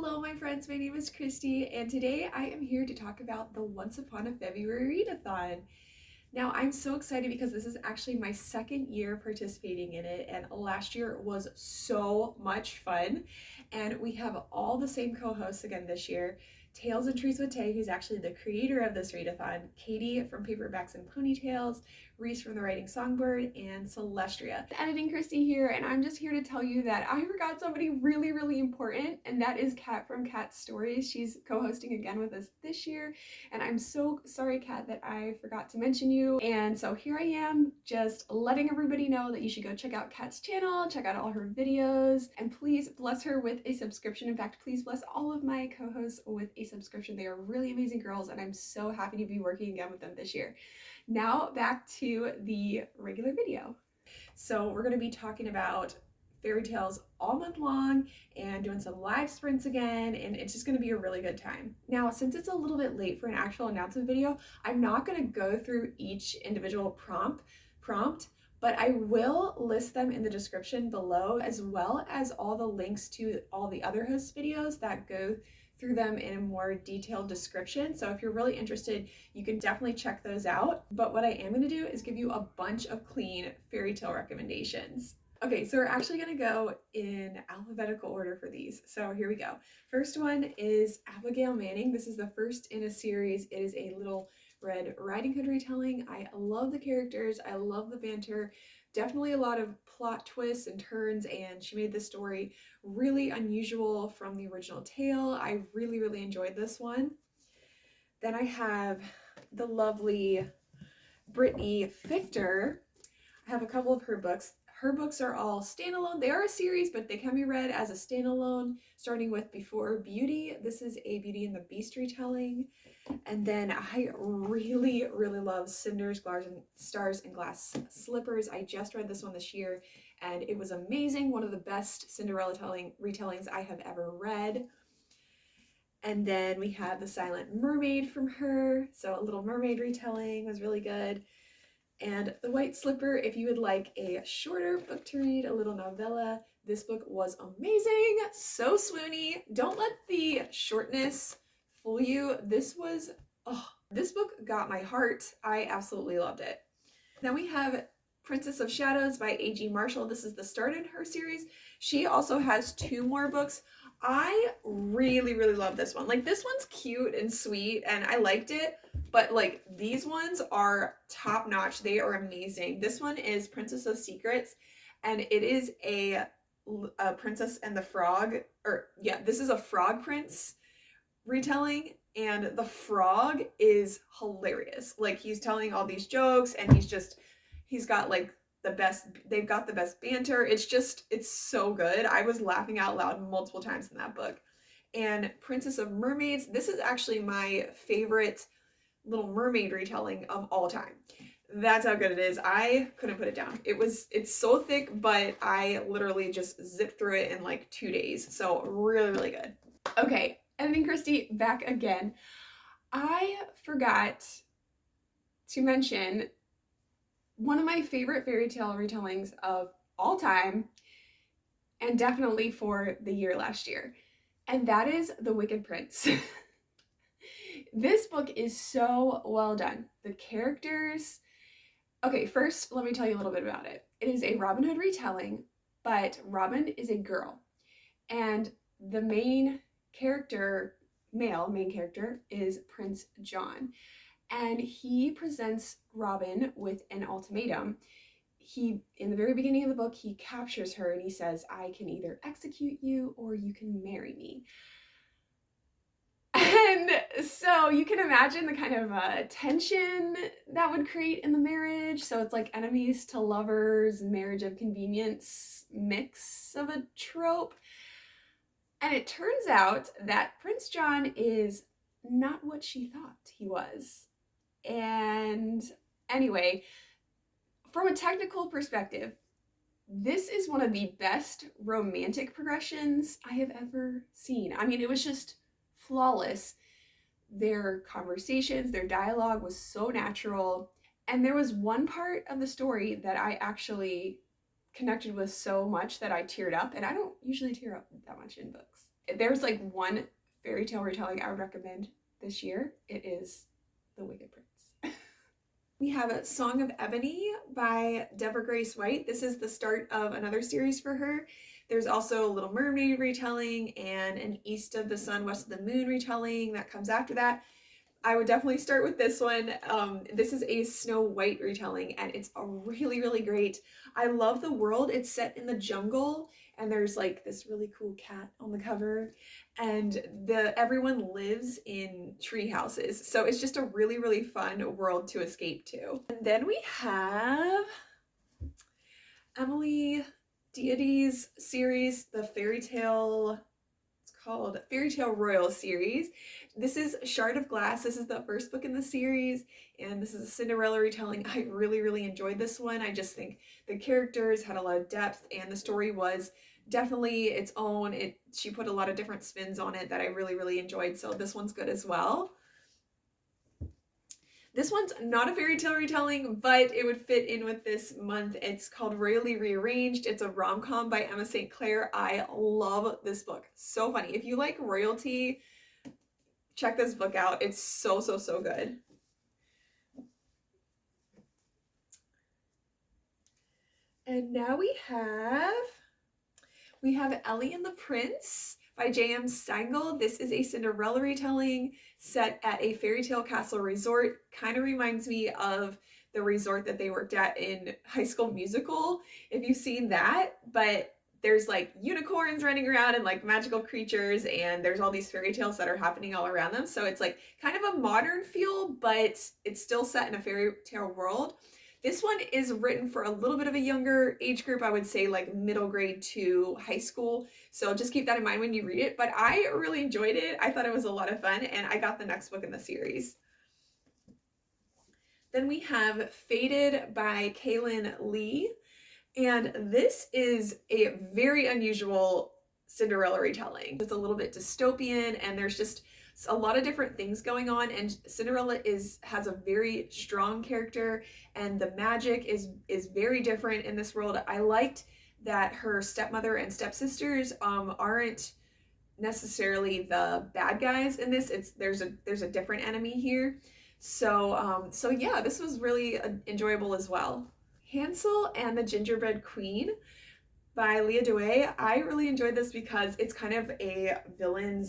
Hello my friends, my name is Christy and today I am here to talk about the Once Upon a February Readathon. Now I'm so excited because this is actually my second year participating in it, and last year was so much fun, and we have all the same co-hosts again this year. Tales and Trees with Tay, who's actually the creator of this readathon, Katie from Paperbacks and Ponytails, Reese from the writing Songbird, and Celestria. Editing Christy here, and I'm just here to tell you that I forgot somebody really important, and that is Kat from Kat's Stories. She's co-hosting again with us this year, and I'm so sorry, Kat, that I forgot to mention you. And so here I am, just letting everybody know that you should go check out Kat's channel, check out all her videos, and please bless her with a subscription. In fact, please bless all of my co-hosts with a subscription. They are really amazing girls, and I'm so happy to be working again with them this year. Now back to the regular video. So we're going to be talking about fairy tales all month long and doing some live sprints again, and it's just going to be a really good time. Now, since it's a little bit late for an actual announcement video, I'm not going to go through each individual prompt, but I will list them in the description below, as well as all the links to all the other host videos that go through them in a more detailed description. So if you're really interested, you can definitely check those out. But what I am going to do is give you a bunch of clean fairy tale recommendations. Okay, so we're actually going to go in alphabetical order for these. So here we go. First one is Abigail Manning. This is the first in a series. It is a Little Red Riding Hood retelling. I love the characters. I love the banter. Definitely a lot of plot twists and turns, and she made the story really unusual from the original tale. I really enjoyed this one. Then I have the lovely Brittany Fichter. I have a couple of her books. Her books are all standalone. They are a series, but they can be read as a standalone, starting with Before Beauty. This is a Beauty and the Beast retelling. And then I really love Cinder's Stars and Glass Slippers. I just read this one this year, and it was amazing. One of the best Cinderella retellings I have ever read. And then we have The Silent Mermaid from her. So a Little Mermaid retelling was really good. And The White Slipper, if you would like a shorter book to read, a little novella, this book was amazing, so swoony. Don't let the shortness fool you. This book got my heart. I absolutely loved it. Then we have Princess of Shadows by A.G. Marshall. This is the start in her series. She also has 2 more books. I really love this one. Like, this one's cute and sweet, and I liked it, but like, these ones are top notch. They are amazing. This one is Princess of Secrets, and it is a Princess and the Frog, this is a Frog Prince retelling, and the frog is hilarious. Like, he's telling all these jokes, and he's got like they've got the best banter. It's so good. I was laughing out loud multiple times in that book. And Princess of Mermaids, this is actually my favorite Little Mermaid retelling of all time. That's how good it is. I couldn't put it down. It's so thick, but I literally just zipped through it in like 2 days. So really good. Okay, Editing Christy back again. I forgot to mention one of my favorite fairy tale retellings of all time, and definitely for the year last year, and that is The Wicked Prince. This book is so well done. The characters... Okay, first, let me tell you a little bit about it. It is a Robin Hood retelling, but Robin is a girl, and the main character is Prince John. And he presents Robin with an ultimatum. In the very beginning of the book, he captures her and he says, I can either execute you or you can marry me. And so you can imagine the kind of tension that would create in the marriage. So it's like enemies to lovers, marriage of convenience mix of a trope. And it turns out that Prince John is not what she thought he was. And anyway, from a technical perspective, this is one of the best romantic progressions I have ever seen. I mean, it was just flawless. Their conversations, their dialogue was so natural. And there was one part of the story that I actually connected with so much that I teared up. And I don't usually tear up that much in books. there's like one fairy tale retelling I would recommend this year, it is The Wicked Prince. We have a Song of Ebony by Deborah Grace White. This is the start of another series for her. There's also a Little Mermaid retelling and an East of the Sun, West of the Moon retelling that comes after that. I would definitely start with this one. This is a Snow White retelling, and it's a really, really great. I love the world. It's set in the jungle, and there's like this really cool cat on the cover, and everyone lives in tree houses. So it's just a really, really fun world to escape to. And then we have Emily Deity's series, the called Fairytale Royal series. This is Shard of Glass. This is the first book in the series, and this is a Cinderella retelling. I really, really enjoyed this one. I just think the characters had a lot of depth, and the story was definitely its own. She put a lot of different spins on it that I really, really enjoyed, so this one's good as well. This one's not a fairy tale retelling, but it would fit in with this month. It's called Royally Rearranged. It's a rom-com by Emma St. Clair. I love this book. So funny. If you like royalty, check this book out. It's so, so, so good. And now we have Ellie and the Prince by J.M. Steingold. This is a Cinderella retelling set at a fairy tale castle resort. Kind of reminds me of the resort that they worked at in High School Musical, if you've seen that. But there's like unicorns running around and like magical creatures, and there's all these fairy tales that are happening all around them. So it's like kind of a modern feel, but it's still set in a fairy tale world. This one is written for a little bit of a younger age group, I would say like middle grade to high school. So just keep that in mind when you read it. But I really enjoyed it. I thought it was a lot of fun, and I got the next book in the series. Then we have Faded by Kaylin Lee. And this is a very unusual Cinderella retelling. It's a little bit dystopian, and there's just a lot of different things going on, and Cinderella has a very strong character, and the magic is very different in this world. I liked that her stepmother and stepsisters aren't necessarily the bad guys in this. There's a different enemy here. So yeah, this was really enjoyable as well. Hansel and the Gingerbread Queen by Leah Douay. I really enjoyed this because it's kind of a villain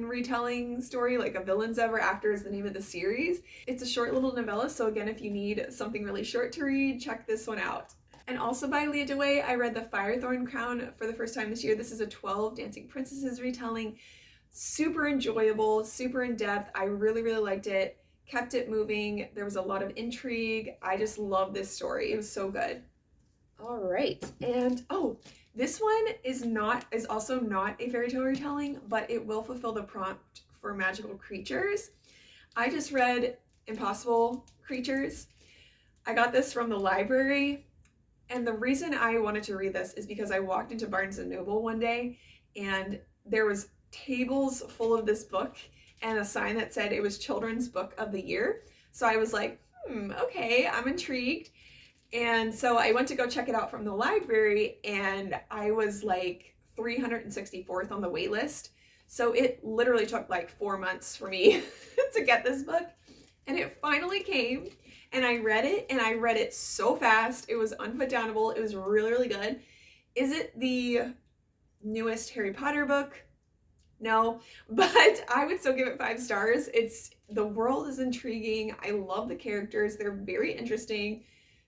retelling story, like A Villain's Ever After is the name of the series. It's a short little novella, so again, if you need something really short to read, check this one out. And also by Leah Douay, I read The Firethorn Crown for the first time this year. This is a 12 Dancing Princesses retelling. Super enjoyable, super in-depth. I really, really liked it. Kept it moving. There was a lot of intrigue. I just love this story. It was so good. All right, and this one is also not a fairy tale retelling, but it will fulfill the prompt for magical creatures. I just read Impossible Creatures. I got this from the library, and the reason I wanted to read this is because I walked into Barnes & Noble one day, and there was tables full of this book and a sign that said it was Children's Book of the Year. So I was like, okay, I'm intrigued. And so I went to go check it out from the library, and I was like 364th on the wait list. So it literally took like 4 months for me to get this book. And it finally came, and I read it, and I read it so fast. It was unputdownable. It was really, really good. Is it the newest Harry Potter book? No, but I would still give it 5 stars. The world is intriguing. I love the characters. They're very interesting.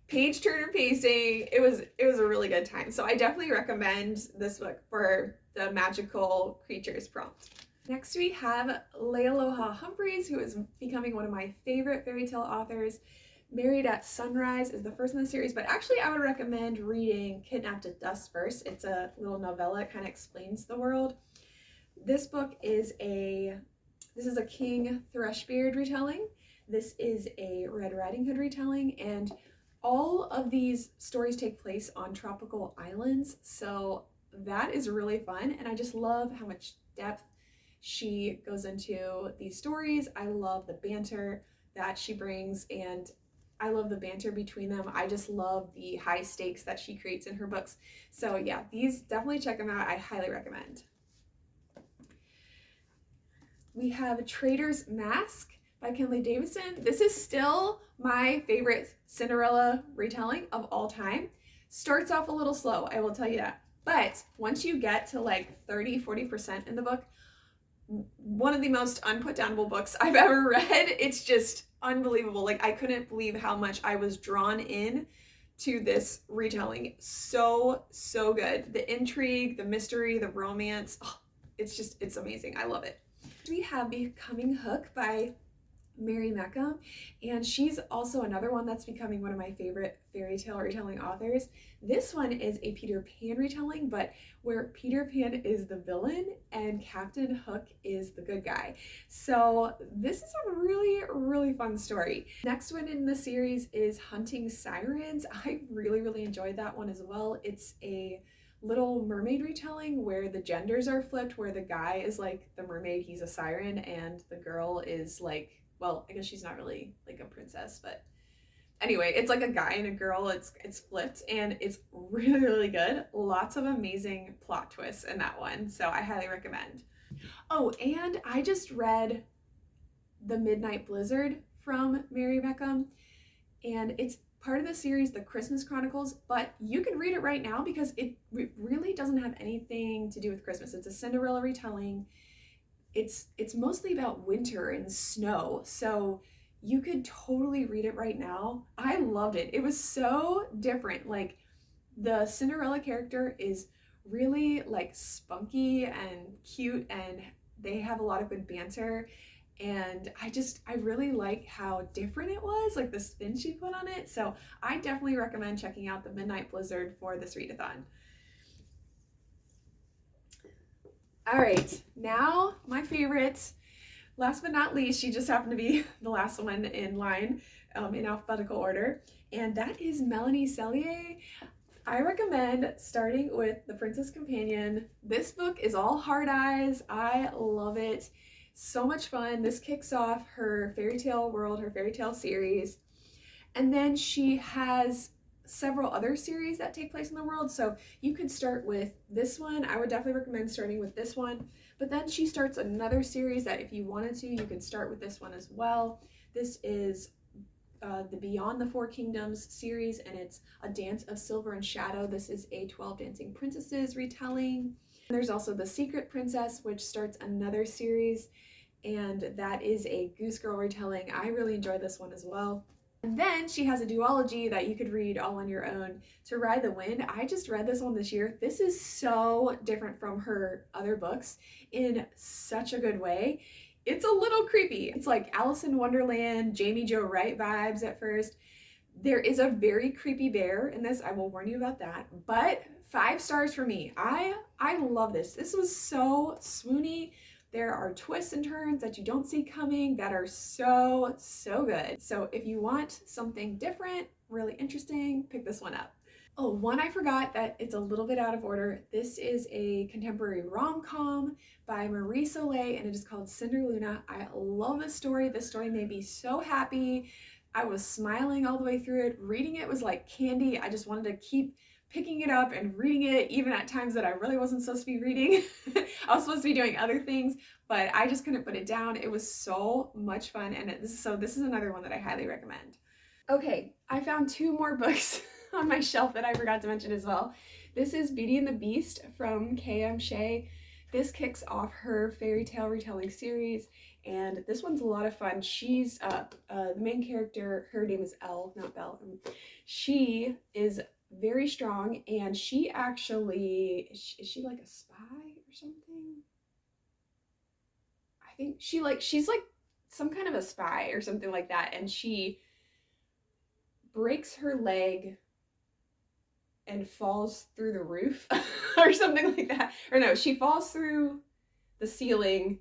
Page turner pacing. It was a really good time. So I definitely recommend this book for the magical creatures prompt. Next we have Lealoha Humphreys, who is becoming one of my favorite fairy tale authors. Married at Sunrise is the first in the series, but actually I would recommend reading Kidnapped at Dusk first. It's a little novella. It kind of explains the world. This book is a King Thrushbeard retelling. This is a Red Riding Hood retelling, and all of these stories take place on tropical islands, so that is really fun, and I just love how much depth she goes into these stories. I love the banter that she brings, and I love the banter between them. I just love the high stakes that she creates in her books. So yeah, these definitely check them out. I highly recommend. We have Traitor's Mask by Kinley Davison. This is still my favorite Cinderella retelling of all time. Starts off a little slow, I will tell you that. But once you get to like 30-40% in the book, one of the most unputdownable books I've ever read. It's just unbelievable. Like, I couldn't believe how much I was drawn in to this retelling. So good. The intrigue, the mystery, the romance, it's amazing. I love it. We have Becoming Hook by Mary Meckham, and she's also another one that's becoming one of my favorite fairy tale retelling authors. This one is a Peter Pan retelling, but where Peter Pan is the villain and Captain Hook is the good guy. So this is a really fun story. Next one in the series is Hunting Sirens. I really enjoyed that one as well. It's a Little Mermaid retelling where the genders are flipped, where the guy is like the mermaid, he's a siren, and the girl is like, well, I guess she's not really like a princess, but anyway, it's like a guy and a girl. It's flipped, and it's really good. Lots of amazing plot twists in that one, so I highly recommend. Oh, and I just read The Midnight Blizzard from Mary Meckham, and it's part of the series The Christmas Chronicles, but you can read it right now because it really doesn't have anything to do with Christmas. It's a Cinderella retelling. It's mostly about winter and snow, so you could totally read it right now. I loved it. It was so different. Like, the Cinderella character is really like spunky and cute, and they have a lot of good banter, and I really like how different it was, like the spin she put on it. So I definitely recommend checking out The Midnight Blizzard for this readathon. All right, now my favorite, last but not least, she just happened to be the last one in line in alphabetical order, and that is Melanie Cellier. I recommend starting with The Princess Companion. This book is all hard eyes. I love it. So much fun. This kicks off her fairy tale world, her fairy tale series, and then she has several other series that take place in the world. So you could start with this one. I would definitely recommend starting with this one. But then she starts another series that if you wanted to, you could start with this one as well. This is the Beyond the Four Kingdoms series, and it's A Dance of Silver and Shadow. This is a 12 Dancing Princesses retelling. And there's also The Secret Princess, which starts another series, and that is a Goose Girl retelling. I really enjoyed this one as well. And then she has a duology that you could read all on your own, To Ride the Wind. I just read this one this year. This is so different from her other books in such a good way. It's a little creepy. It's like Alice in Wonderland, Jamie Jo Wright vibes at first. There is a very creepy bear in this. I will warn you about that. But 5 stars for me. I love this. This was so swoony. There are twists and turns that you don't see coming that are so good. So if you want something different, really interesting, pick this one up. Oh, one I forgot that it's a little bit out of order. This is a contemporary rom-com by Melanie Cellier, and it is called Cinderluna. I love this story. This story made me so happy. I was smiling all the way through it. Reading it was like candy. I just wanted to keep picking it up and reading it, even at times that I really wasn't supposed to be reading. I was supposed to be doing other things, but I just couldn't put it down. It was so much fun, and this is another one that I highly recommend. Okay, I found 2 more books on my shelf that I forgot to mention as well. This is Beauty and the Beast from K.M. Shea. This kicks off her fairy tale retelling series, and this one's a lot of fun. She's the main character, her name is Elle, not Belle. She is very strong, and she actually, is she like a spy or something? I think she's like some kind of a spy or something like that, and she breaks her leg and falls through the roof or something like that. Or no, she falls through the ceiling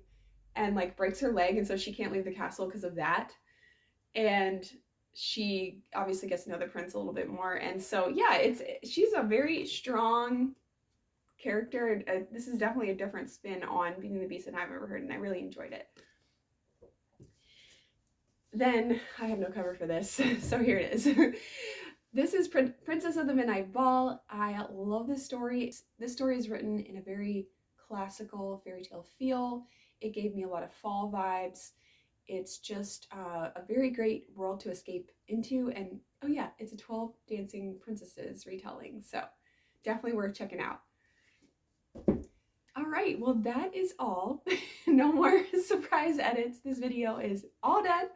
and like breaks her leg, and so she can't leave the castle because of that. And she obviously gets to know the prince a little bit more, and so yeah, she's a very strong character. This is definitely a different spin on Beauty and the Beast than I've ever heard, and I really enjoyed it. Then I have no cover for this, so here it is. This is Princess of the Midnight Ball. I love this story. This story is written in a very classical fairy tale feel. It gave me a lot of fall vibes. It's just a very great world to escape into. And oh yeah, it's a 12 Dancing Princesses retelling. So definitely worth checking out. All right, well that is all. No more surprise edits. This video is all done.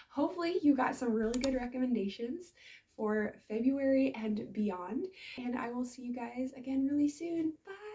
Hopefully you got some really good recommendations for February and beyond. And I will see you guys again really soon. Bye!